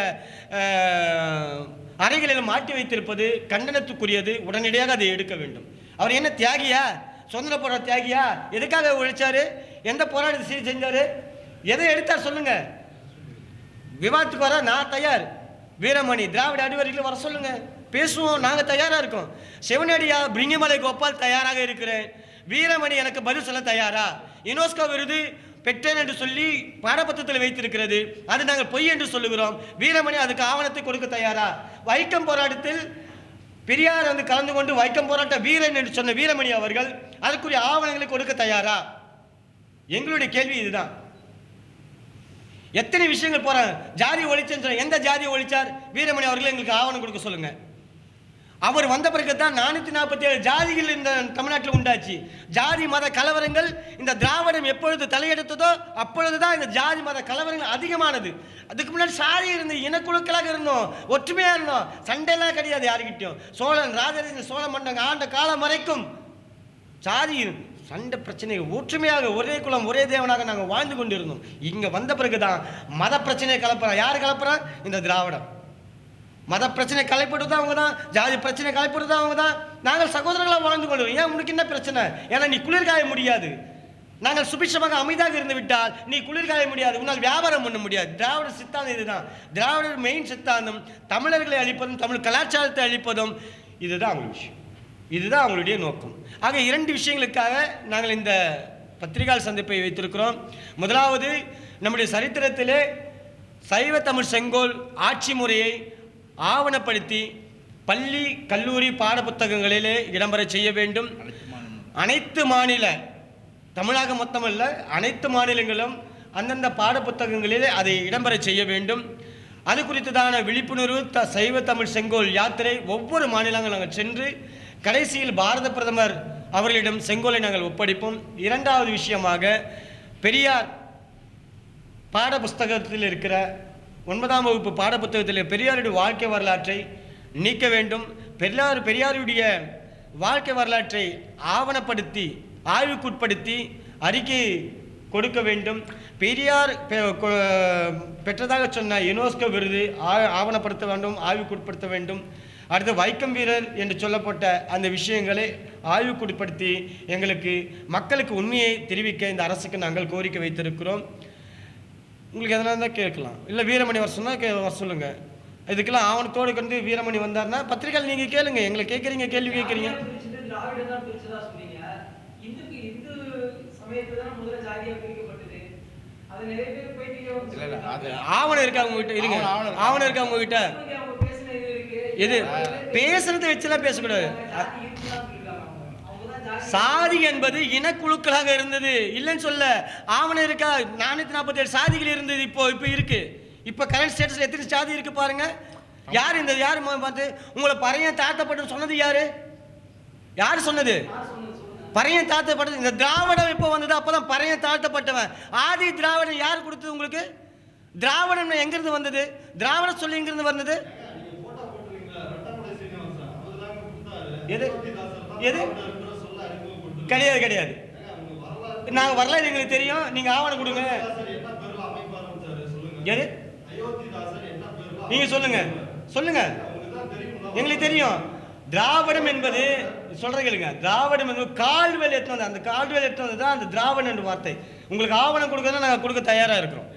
அறைகளில் மாட்டி வைத்திருப்பது கண்டனத்துக்குரியது. உடனடியாக அதை எடுக்க வேண்டும். அவர் என்ன தியாகியா? சுதந்திர போராட்ட தியாகியா? எதுக்காக உழைச்சாரு? எந்த போராட்டத்தை செஞ்சாரு? எதை எடுத்தார் சொல்லுங்க. விவாதத்துக்கு வர நான் தயார். வீரமணி, திராவிட அடிவரிகளை வர சொல்லுங்க, பேசுவோம். நாங்கள் தயாராக இருக்கோம். சிவனடியா, பிரிங்கமலை கோபால் தயாராக இருக்கிறேன். வீரமணி எனக்கு பதில் சொல்ல தயாரா? யுனெஸ்கோ விருது பெற்றேன் என்று சொல்லி பாடப்பத்திரத்தில் வைத்திருக்கிறது, அது நாங்கள் பொய் என்று சொல்லுகிறோம். வீரமணி அதுக்கு ஆவணத்தை கொடுக்க தயாரா? வைக்கம் போராட்டத்தில் பெரியார் வந்து கலந்து கொண்டு வைக்கம் போராட்ட வீரன் என்று சொன்ன வீரமணி அவர்கள் அதற்குரிய ஆவணங்களை கொடுக்க தயாரா? எங்களுடைய கேள்வி இதுதான். எத்தனை விஷயங்கள் போறாங்க. ஜாதி ஒழிச்சேன்னு சொன்ன எந்த ஜாதியை ஒழிச்சார் வீரமணி அவர்கள்? எங்களுக்கு ஆவணம் கொடுக்க சொல்லுங்க. அவர் வந்த பிறகு தான் 447 ஜாதிகள் இந்த தமிழ்நாட்டில் உண்டாச்சு. ஜாதி மத கலவரங்கள் இந்த திராவிடம் எப்பொழுது தலையெடுத்ததோ அப்பொழுதுதான் இந்த ஜாதி மத கலவரங்கள் அதிகமானது. அதுக்கு முன்னாடி சாதி இருந்த இனக்குழுக்களாக இருந்தோம், ஒற்றுமையாக இருந்தோம், சண்டையெல்லாம் கிடையாது யாருக்கிட்டையும். சோழன் ராஜராஜ சோழ மன்னங்க ஆண்ட காலம் வரைக்கும் சாதி சண்டை பிரச்சனை ஒற்றுமையாக ஒரே குலம் ஒரே தேவனாக நாங்கள் வாழ்ந்து கொண்டிருந்தோம். இங்கே வந்த பிறகுதான் மத பிரச்சனையை கலப்புறான். யார் கலப்புறான்? இந்த திராவிடம். மத பிரச்சனை கலைப்படுறது அவங்க தான், ஜாதி பிரச்சனை கலைப்படுறது அவங்க தான். நாங்கள் சகோதரர்களாக வாழ்ந்து கொள்வோம். ஏன் உனக்கு என்ன பிரச்சனை? ஏன்னா நீ குளிர்காய முடியாது. நாங்கள் சுபிட்சமாக அமைதியாக இருந்து விட்டால் நீ குளிர்காய முடியாது, உன்னால் வியாபாரம் பண்ண முடியாது. திராவிட சித்தாந்தம் இதுதான். திராவிடர் மெயின் சித்தாந்தம் தமிழர்களை அழிப்பதும் தமிழ் கலாச்சாரத்தை அழிப்பதும். இதுதான் அவங்க விஷயம், இதுதான் அவங்களுடைய நோக்கம். ஆக 2 விஷயங்களுக்காக நாங்கள் இந்த பத்திரிகை சந்திப்பை வைத்திருக்கிறோம். முதலாவது, நம்முடைய சரித்திரத்திலே சைவ தமிழ் செங்கோல் ஆட்சி முறையை ஆவணப்படுத்தி பள்ளி கல்லூரி பாடப்புத்தகங்களிலே இடம்பெற செய்ய வேண்டும். அனைத்து மாநில, தமிழகம் மொத்தமல்ல, அனைத்து மாநிலங்களும் அந்தந்த பாடப்புத்தகங்களிலே அதை இடம்பெற செய்ய வேண்டும். அது குறித்ததான விழிப்புணர்வு சைவ தமிழ் செங்கோல் யாத்திரை ஒவ்வொரு மாநிலங்களும் நாங்கள் சென்று கடைசியில் பாரத பிரதமர் அவர்களிடம் செங்கோலை நாங்கள் ஒப்படைப்போம். 2வது விஷயமாக, பெரியார் பாட புஸ்தகத்தில் இருக்கிற 9ஆம் வகுப்பு பாடப்புத்தகத்தில் பெரியாருடைய வாழ்க்கை வரலாற்றை நீக்க வேண்டும். பெரியாருடைய வாழ்க்கை வரலாற்றை ஆவணப்படுத்தி ஆய்வுக்குட்படுத்தி அறிக்கை கொடுக்க வேண்டும். பெரியார் பெற்றதாக சொன்ன யுனெஸ்கோ விருது ஆவணப்படுத்த வேண்டும், ஆய்வுக்குட்படுத்த வேண்டும். அடுத்து வைக்கம் வீரர் என்று சொல்லப்பட்ட அந்த விஷயங்களை ஆய்வுக்குட்படுத்தி எங்களுக்கு மக்களுக்கு உண்மையை தெரிவிக்க இந்த அரசுக்கு நாங்கள் கோரிக்கை வைத்திருக்கிறோம். உங்களுக்கு எதனா தான் கேட்கலாம், இல்லை வீரமணி வர சொன்னால் வர சொல்லுங்கள். இதுக்கெல்லாம் ஆவணத்தோடு கொண்டு வீரமணி வந்தார்னா பத்திரிகைகள் நீங்கள் கேளுங்க, எங்களை கேட்குறீங்க, கேள்வி கேட்குறீங்க. ஆவணம் இருக்கா உங்ககிட்ட? இருங்க, ஆவணம் இருக்கா உங்ககிட்ட? எது பேசுறதை வச்சுலாம் பேசக்கூடாது. சாதி என்பது இனக்குழுக்களாக இருந்தது, இல்லைன்னு சொல்ல. ஆவணம் இருக்கா? 447 சாதிகள் இருந்தது, இப்போ இருக்கு. இப்போ கரண்ட் ஸ்டேட்டஸ்ல எத்தனை சாதி இருக்கு பாருங்க. யார் இந்த யார் பார்த்து உங்களை பறையன் தாழ்த்தப்பட்டு சொன்னது யாரு? யார் சொன்னது? பறையன் தாழ்த்தப்பட்டது இந்த திராவிடம் இப்போ வந்தது, அப்போதான் பறையன் தாழ்த்தப்பட்டவன். ஆதி திராவிடம் யார் கொடுத்தது உங்களுக்கு? திராவிடம் எங்கிருந்து வந்தது? திராவிட சொல்லி எங்கிருந்து வந்தது? எது எது கிடையாது, கிடையாது. நாங்கள் வரலாறு எங்களுக்கு தெரியும், நீங்க ஆவணம் கொடுங்க. எது நீங்க சொல்லுங்க, சொல்லுங்க, எங்களுக்கு தெரியும். திராவிடம் என்பது சொல்றீங்க, திராவிடம் என்பது கால்வெல் எடுத்து வந்தது. அந்த கால்வெல் எடுத்து வந்தது தான் அந்த திராவிடம் என்ற வார்த்தை. உங்களுக்கு ஆவணம் கொடுக்கறதா நாங்கள் கொடுக்க தயாரா இருக்கிறோம்.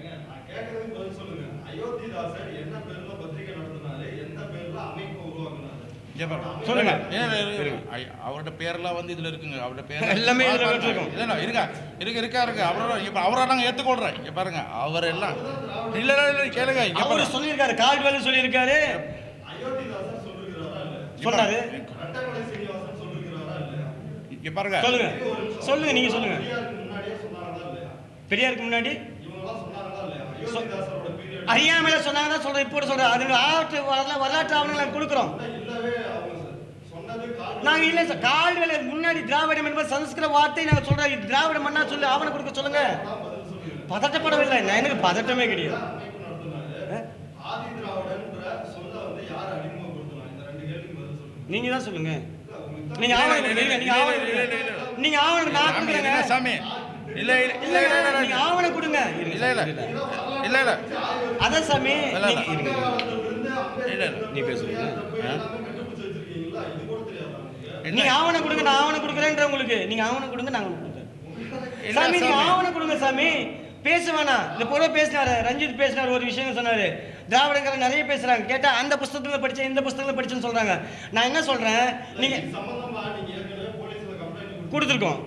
சொல்லுங்க. அவரோட பேரெல்லாம் வந்து இதுல இருக்குங்க, அவரோட பேர் எல்லாமே இதுல இருக்கும். இல்ல இருக்கு அவரோட. இப்ப அவரை நாங்க ஏத்துக்கொள்றோம். இங்க பாருங்க, அவர் எல்லாம் இல்ல கேளுங்க, அவரு சொல்லியிருக்காரு, கால்வெல் சொல்லியிருக்காரு, சொன்னாரு. இங்க பாருங்க, சொல்லுங்க, சொல்லுங்க, நீங்க சொல்லுங்க. பெரியாருக்கு முன்னாடி அறியாமையில சொன்னாங்க தான் சொல்றேன். இப்போ சொல்றேன், அது வரலாற்று ஆவணங்களை கொடுக்குறோம் நாங்க. இல்ல சார், கால்வெல் முன்னாடி திராவிடம் என்பது சமஸ்கிருத வார்த்தை. நாங்க சொல்றோம் திராவிடம் மண்ணா சொல்லி ஆவணம் கொடுக்க சொல்லுங்க. பதட்டப்படவில்லை, நான் எனக்கு பதட்டமே கிடையாது. நீங்க தான் சொல்லுங்க. நீங்க ஆவணம் கொடுங்க, நீங்க ஆவணம் நான் கொடுக்குறேங்க சாமி. இல்ல இல்ல நீங்க ஆவணம் கொடுங்க. இல்ல இல்ல இல்ல இல்ல அதான் சாமி. இல்ல நீ பேசுறீங்க, நீங்க ஆவணம் கொடுங்க, நான் ஆவணம் கொடுக்குறேன்ற உங்களுக்கு. நீங்க ஆவணம் கொடுங்க, நாங்க கொடுக்குறேன் சாமி. நீங்க ஆவணம் கொடுங்க சாமி. பேச வேணாம். இந்த போல பேசினாரு, ரஞ்சித் பேசினார், ஒரு விஷயம் சொன்னாரு. திராவிடங்கள் நிறைய பேசுறாங்க, கேட்டா அந்த புத்தகத்துல படிச்சேன், இந்த புத்தகத்துல படிச்சேன்னு சொல்றாங்க. நான் என்ன சொல்றேன், நீங்க கொடுத்துருக்கோம்.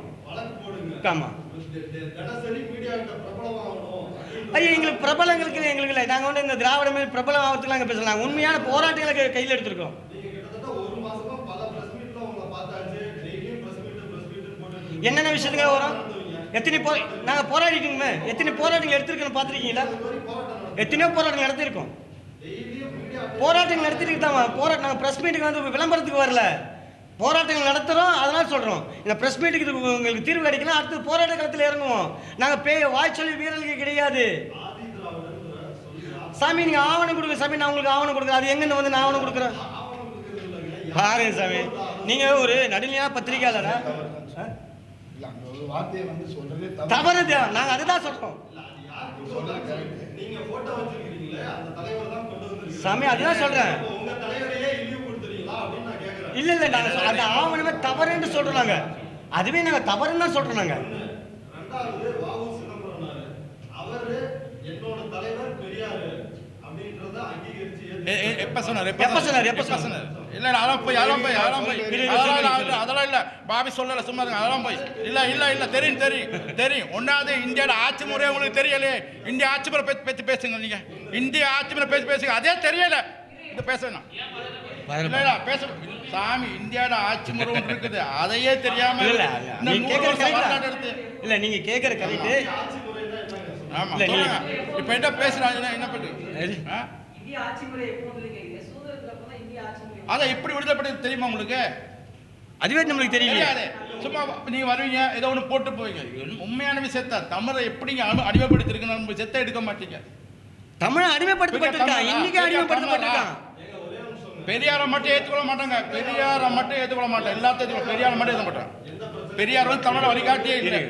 ஆமா ஐயா, எங்களுக்கு பிரபலங்களுக்கு எங்களுக்கு இல்லை. நாங்கள் வந்து இந்த திராவிடமே பிரபலம் ஆகிறதுக்கு நாங்கள் பேசலாம். உண்மையான போராட்டங்களை கையில் எடுத்திருக்கோம். என்னென்ன விஷயத்துக்காக வரோம்? எத்தனை நாங்கள் போராடிட்டோமே, எத்தனை போராட்டங்கள் எடுத்திருக்கோன்னு பார்த்துருக்கீங்களா? எத்தனையோ போராட்டங்கள் நடத்திருக்கோம். போராட்டங்கள் நடத்திட்டு தான் நாங்கள் ப்ரெஸ் மீட்டுக்கு வந்து விளம்பரத்துக்கு வரல, போராட்டங்கள் நடத்துகிறோம். அதனால் சொல்கிறோம், இந்த ப்ரெஸ் மீட்டுக்கு இது உங்களுக்கு தீர்வு கிடைக்கலாம், அடுத்து போராட்ட காலத்தில் இறங்குவோம். நாங்கள் வாய் சொல்லி வீரர்களுக்கு கிடையாது. சாமி நீங்கள் ஆவணம் கொடுங்க சாமி, நான் உங்களுக்கு ஆவணம் கொடுக்குறேன். அது எங்கேருந்து வந்து நான் ஆவணம் கொடுக்குறேன் பாருங்க சாமி. நீங்கள் ஒரு நடுநிலையான பத்திரிகையாளரா? தவறு, நாங்கள் அதுதான் சொல்கிறோம் சாமி, அதுதான் சொல்கிறேன். இல்லை இல்லை, நாங்கள் அந்த ஆவணமே தவறுன்னு சொல்கிறோம். நாங்கள் அதுவே நாங்கள் தவறுன்னு தான் சொல்கிறோம். நாங்கள் எப்ப சொன்னார்? இல்ல அதெல்லாம் இல்ல, பாபி சொல்லல, சும்மா அதெல்லாம் போய் இல்ல தெரியும். ஒன்னாவது இந்தியாவோட ஆட்சி முறை உங்களுக்கு தெரியலையே. இந்திய ஆட்சி முறை பேச்சு பேசுங்க, நீங்க இந்திய ஆட்சி முறை பேசுங்க, அதே தெரியல. இது பேசணும் பேச சாமி, இந்தியாவோட ஆட்சி முறை இருக்குது, அதையே தெரியாம இல்ல நீங்க கேக்குற கரெக்ட். ஆமா, இப்ப என்ன பேசுறாங்க, என்ன பண்ணு அதான் இப்படி விடுதலை பண்ணி தெரியுமா உங்களுக்கு? அதுவே நம்மளுக்கு தெரியல. சும்மா நீங்க வருவீங்க, ஏதோ ஒன்று போட்டு போவீங்க. உண்மையான விஷயத்த தமிழை எப்படிங்க அடிமைப்படுத்தி இருக்கணும், செத்த எடுக்க மாட்டீங்க. தமிழை அடிமைப்படுத்தப்பட்டிருக்கான், இன்னைக்கு அடிமைப்படுத்தப்பட்டிருக்கான். பெரியாரை மட்டும் ஏற்றுக்கொள்ள மாட்டாங்க, பெரியாரை மட்டும் ஏற்றுக்கொள்ள மாட்டேன், எல்லாத்தையும் பெரியாரை மட்டும் ஏற்க மாட்டாங்க. பெரியார் வந்து தமிழை வழிகாட்டியே இல்லை.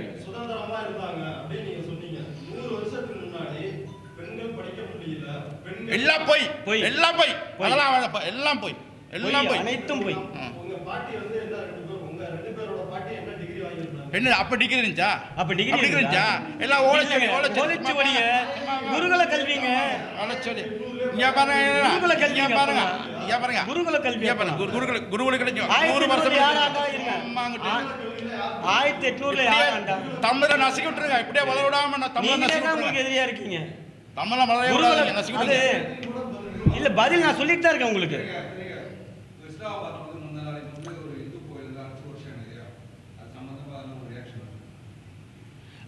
எல்லாம் போய் அனைத்தும் போய். என்ன அப்ப டிகிரி இருந்துச்சா? அப்ப டிகிரி இருந்துச்சா? எல்லாம் ஓலைச்சு வழிய குருகுல கல்விங்க. ஓலைச்சு இங்க பாருங்க, குருகுல கல்வி பாருங்க, இங்க பாருங்க, குருகுல கல்வி குருகுல கிடைக்கும். 100 வருஷம் யாராண்டா இருங்க, 1800ல யாராண்டா தமிழை நசுக்கி விட்டுருங்க. இப்படியே வளர விடாம நான் தமிழை நசுக்கி உங்களுக்கு எதிரியா இருக்கீங்க. தமிழை வளர விடாதீங்க, நசுக்கி விட்டுருங்க. இல்ல பதில் நான் சொல்லிட்டு தான் இருக்கேன் உங்களுக்கு.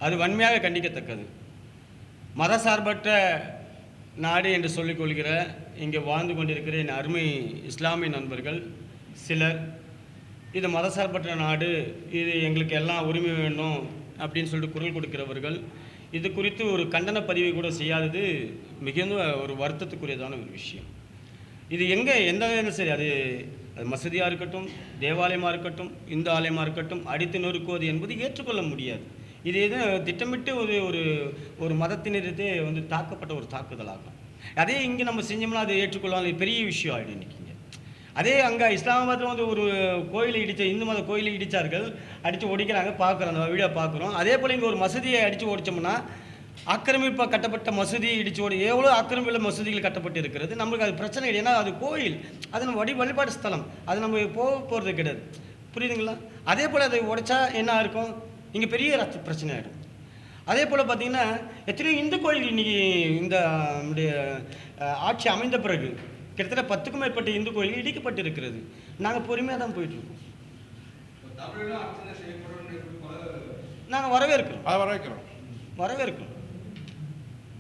அது வன்மையாக கண்டிக்கத்தக்கது. மதசார்பற்ற நாடு என்று சொல்லிக் கொள்கிற இங்கே வாழ்ந்து கொண்டிருக்கிற என் அருமை இஸ்லாமிய நண்பர்கள் சிலர், இது மதசார்பற்ற நாடு, இது எங்களுக்கு எல்லாம் உரிமை வேணும் அப்படின்னு சொல்லிட்டு குரல் கொடுக்கிறவர்கள், இது குறித்து ஒரு கண்டன பதிவை கூட செய்யாதது மிகுந்த ஒரு வருத்தத்துக்குரியதான ஒரு விஷயம். இது எந்த சரி, அது மசூதியாக இருக்கட்டும், தேவாலயமாக இருக்கட்டும், இந்து ஆலயமாக இருக்கட்டும், அடித்து நொறுக்குவது என்பது ஏற்றுக்கொள்ள முடியாது. இது எதுவும் திட்டமிட்டு ஒரு மதத்தினரே வந்து தாக்கப்பட்ட ஒரு தாக்குதலாகும். அதே இங்கே நம்ம செஞ்சோம்னா அது ஏற்றுக்கொள்ளலாம், பெரிய விஷயம் ஆகிடும் இன்றைக்கிங்க. அதே அங்கே இஸ்லாமாபாத்தில் வந்து ஒரு கோயிலை இந்து மத கோயிலை இடித்தார்கள், அடித்து ஒடிக்கிறாங்க, பார்க்குறோம், அந்த வீடியோ பார்க்குறோம். அதே போல் இங்கே ஒரு மசூதியை அடித்து ஒடிச்சோம்னா, ஆக்கிரமிப்பாக கட்டப்பட்ட மசூதியை இடித்து எவ்வளோ ஆக்கிரமிப்புள்ள மசூதிகள் கட்டப்பட்டு இருக்கிறது. நம்மளுக்கு அது பிரச்சனை கிடையாது, ஏன்னா அது கோயில், அது நம்ம வழிபாடு ஸ்தலம், அது நம்ம போகிறது கிடையாது. புரியுதுங்களா? அதே போல் அதை உடைச்சா என்ன இருக்கும், இங்கே பெரிய பிரச்சனை ஆகிடும். அதே போல் பார்த்திங்கன்னா எத்தனையோ இந்து கோயில் இன்றைக்கி இந்த நம்முடைய ஆட்சி அமைந்த பிறகு கிட்டத்தட்ட 10க்கும் மேற்பட்ட இந்து கோயில் இடிக்கப்பட்டு இருக்கிறது. நாங்கள் பொறுமையாக தான் போயிட்டுருக்கோம். நாங்கள் வரவேற்கிறோம்.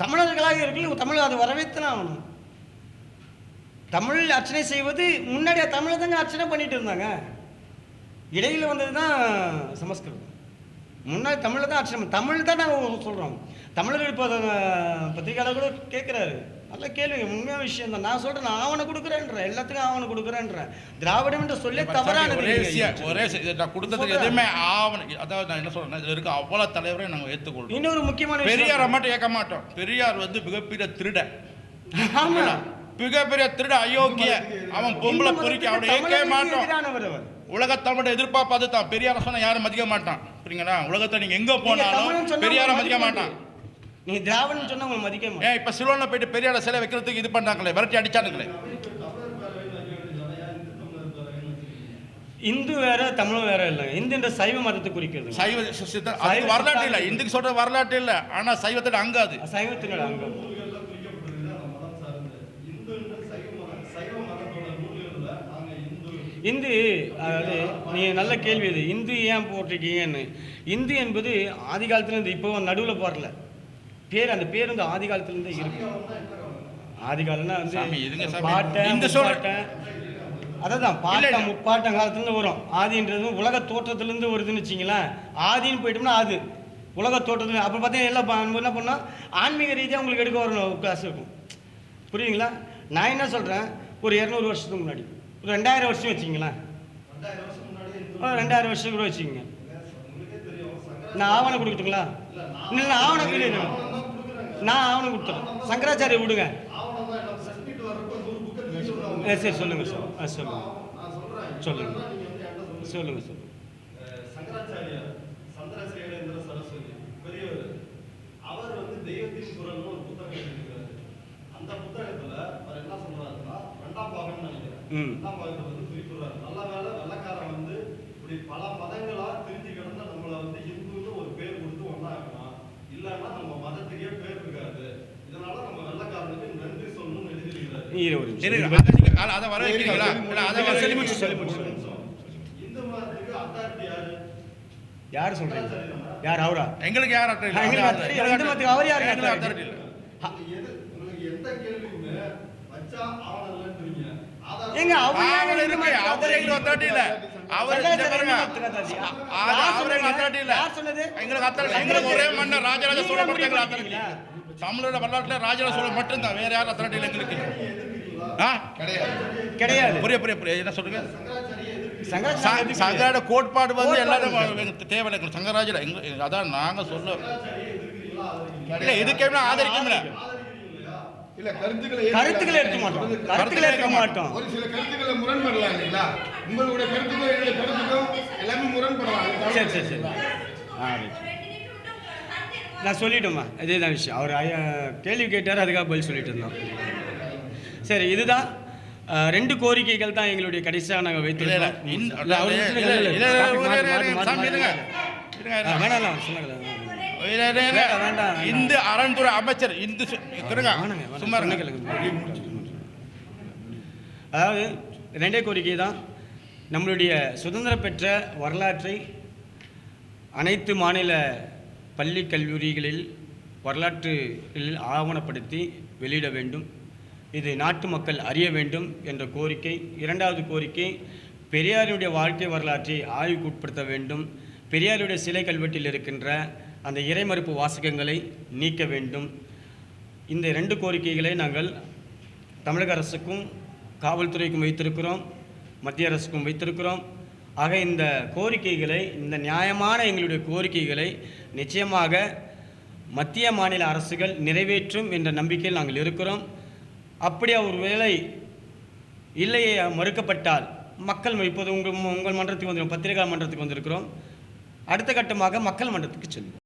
தமிழர்களாக இருக்கிற தமிழ் அதை வரவேற்று ஆகணும். தமிழ் அர்ச்சனை செய்வது முன்னாடியே தமிழை தாங்க அர்ச்சனை பண்ணிட்டு இருந்தாங்க. இடையில் வந்தது தான் சமஸ்கிருதம். முன்னாடி தமிழில் தான் அர்ச்சனை, தமிழ் தான் நாங்கள் சொல்கிறோம். தமிழர்கள் இப்போ பத்திரிகையாளர் கூட கேட்குறாரு, நல்ல கேள்வி, உண்மையான விஷயம் தான். நான் சொல்கிறேன், நான் ஆவணம் கொடுக்குறேன்றேன், எல்லாத்துக்கும் ஆவணம் கொடுக்குறேன்றேன். திராவிடம் என்று சொல்லி தவறான ஒரே நான் கொடுத்ததுக்கு எதுவுமே ஆவணம். அதாவது நான் என்ன சொல்கிறேன், இதில் இருக்க அவ்வளோ தலைவரை நாங்கள் ஏற்றுக்கொள்வோம். இன்னொரு முக்கியமான பெரியாரை மட்டும் ஏற்க மாட்டோம். பெரியார் வந்து மிகப்பெரிய திருட, மிகப்பெரிய திருட, அயோக்கிய, அவன் பொம்பளை பொறிக்க, அவனை ஏற்கவே மாட்டோம். உலகத்தமிழோட எதிர்பார்ப்பு அது தான். பெரியார சொன்னா யாரும் மதிக்க மாட்டான், புரியுங்களா? உலகத்தை நீங்க எங்க போனாலும் பெரியார மதிக்க மாட்டான். நீ திராவிடம் சொன்னா உங்களை மதிக்க மாட்டான். இப்ப சிலோன்ல போயிட்டு பெரியார சிலை வைக்கிறதுக்கு இது பண்ணாங்களே, விரட்டி அடிச்சானுங்களே. இந்து வேற தமிழ் வேற இல்லை. இந்து என்ற சைவ மதத்தை குறிக்கிறது. சைவ வரலாற்று இல்லை, இந்துக்கு சொல்ற வரலாற்று இல்லை, ஆனா சைவத்தோட அங்க, அது சைவத்தினோட அங்கம். இந்து, அதாவது நீங்கள் நல்ல கேள்வி இது, இந்து ஏன் போட்டிருக்கீங்கன்னு. இந்து என்பது ஆதி காலத்துலேருந்து இப்போ நடுவில் போடல பேர், அந்த பேர் வந்து ஆதி காலத்துலேருந்தே இருக்கு. ஆதி காலம்னா சாமி, இதுங்க வந்து சாமி. பாட்டன் இந்த முப்பாட்டன், அதான் பாட்டன் இல்ல. முப்பாட்டன் காலத்துலேருந்து வரும். ஆதின்றது உலக தோற்றத்துலேருந்து வருதுன்னு வச்சிங்களேன். ஆதின்னு போயிட்டோம்னா அது உலக தோற்றத்தில். அப்போ பார்த்தீங்கன்னா எல்லாம் என்ன பண்ணால் ஆன்மீக ரீதியாக உங்களுக்கு எடுக்க வரணும் கிளாஸ் இருக்கும். புரியுதுங்களா? நான் என்ன சொல்கிறேன், ஒரு 200 வருஷத்துக்கு முன்னாடி, ஒரு 2000 வருஷம் வச்சிங்களேன், 2000 வருஷம் கூட வச்சுக்கோங்க. நான் ஆவணம் கொடுக்கட்டுங்களா? இல்லை, நான் ஆவணம் கொடுக்குறேன். நான் ஆவணம் கொடுத்துறேன். சங்கராச்சாரிய விடுங்க. சரி சொல்லுங்கள் சார். சொல்லுங்கள் சொல்லுங்கள் சொல்லுங்கள் சொல்லுங்கள். சங்கராச்சாரியார் சந்திரசேகரேந்திர சரஸ்வதி பெரியவர், அவர் வந்து தெய்வத்தின் குரல்னு ஒரு புத்தகம் எழுதியிருக்காரு. அந்த புத்தகத்துல அவர் என்ன சொல்றாருன்னா, 2ஆம் பாகம்னு நினைக்கிறேன், 2ஆம் பாகத்தை வந்து குறிப்பிடுறாரு. நல்ல வேலை வெள்ளக்காரன் வந்து இப்படி பல மதங்களா பிரிஞ்சு கிடந்த நம்மளை வந்து இந்துன்னு ஒரு பேர் கொடுத்து ஒன்னாக்கலாம், இல்லைன்னா நம்ம மதத்துக்கே பேர் இருக்காது, இதனால நம்ம வெள்ளக்காரனுக்கு நன்றி சொல்லணும்னு எழுதியிருக்கிறாரு. அதை வர வைக்கிறீங்களா? இந்து மதத்துக்கு அத்தாரிட்டி யாரு? யார் சொல்றீங்க? யார் அவரா? எங்களுக்கு யார் அட்டை இல்லை. எங்களுக்கு அத்தாரிட்டி இல்லை. இந்து மதத்துக்கு அவர் யாருக்கு எங்களுக்கு அத்தாரிட்டி அத்தாரிட்டி இல்லை. உங்களுக்கு எந்த கேள்வியுமே வச்சா ஆவணம் இல்லைன்றீங்க. ஏங்க அவர் ஆவணம் இருக்கு. அவர் எங்களுக்கு அத்தாரிட்டி இல்லை. அவர் இந்த பாருங்க, அவர் எங்களுக்கு அத்தாரிட்டி இல்லை. யார் சொன்னது? எங்களுக்கு அத்தாரிட்டி. எங்களுக்கு ஒரே மன்னர் ராஜராஜ சோழன் மட்டும் எங்களுக்கு அத்தாரிட்டி. தமிழோட வரலாற்றுல ராஜராஜ சோழன் மட்டும்தான், வேற யாரும் அத்தாரிட்டி இல்லை எங்களுக்கு. கிடையாது. புரிய என்ன சொல்றீங்க? சங்கராச்சாரிய சங்கரோட கோட்பாடு வந்து எல்லாரும் தேவையில்லை. சங்கராஜர் அதான் நாங்க சொல்ல இல்லை, இதுக்கே ஆதரிக்கல. இல்ல கருத்துக்களை எடுக்க மாட்டோம். கருத்துக்களை எடுக்க மாட்டோம். ஒரு சில கருத்துக்களை முரண்படலாம் இல்லைங்களா? உங்களுடைய கருத்துக்கும் என்னுடைய கருத்துக்கும் எல்லாமே முரண்படலாம். சரி சரி சரி. நான் சொல்லிட்டோம்மா, இதே தான் விஷயம். அவர் கேள்வி கேட்டார், அதுக்காக பதில் சொல்லிட்டு இருந்தோம். சரி, இதுதான் 2 கோரிக்கைகள் தான் எங்களுடைய கடைசியாக நாங்கள் வைத்திருக்கோம். இந்து அறநிலைத்துறை அமைச்சர் இந்து சும்மா அதாவது 2 கோரிக்கை தான். நம்மளுடைய சுதந்திரம் பெற்ற வரலாற்றை அனைத்து மாநில பள்ளி கல்லூரிகளில் வரலாற்றில் ஆவணப்படுத்தி வெளியிட வேண்டும். இது நாட்டு மக்கள் அறிய வேண்டும் என்ற கோரிக்கை. 2வது கோரிக்கை, பெரியாருடைய வாழ்க்கை வரலாற்றை ஆய்வுக்கு உட்படுத்த வேண்டும். பெரியாருடைய சிலை கல்வெட்டில் இருக்கின்ற அந்த இறைமறுப்பு வாசகங்களை நீக்க வேண்டும். இந்த 2 கோரிக்கைகளை நாங்கள் தமிழக அரசுக்கும் காவல்துறைக்கும் வைத்திருக்கிறோம், மத்திய அரசுக்கும் வைத்திருக்கிறோம். ஆக இந்த கோரிக்கைகளை, இந்த நியாயமான எங்களுடைய கோரிக்கைகளை நிச்சயமாக மத்திய மாநில அரசுகள் நிறைவேற்றும் என்ற நம்பிக்கையில் நாங்கள் இருக்கிறோம். அப்படி ஒரு வேளை இல்லையே மறுக்கப்பட்டால் மக்கள் இப்போது உங்கள் மன்றத்துக்கு வந்து பத்திரிகை மன்றத்துக்கு வந்திருக்கிறோம். அடுத்த கட்டமாக மக்கள் மன்றத்துக்கு செல்லும்.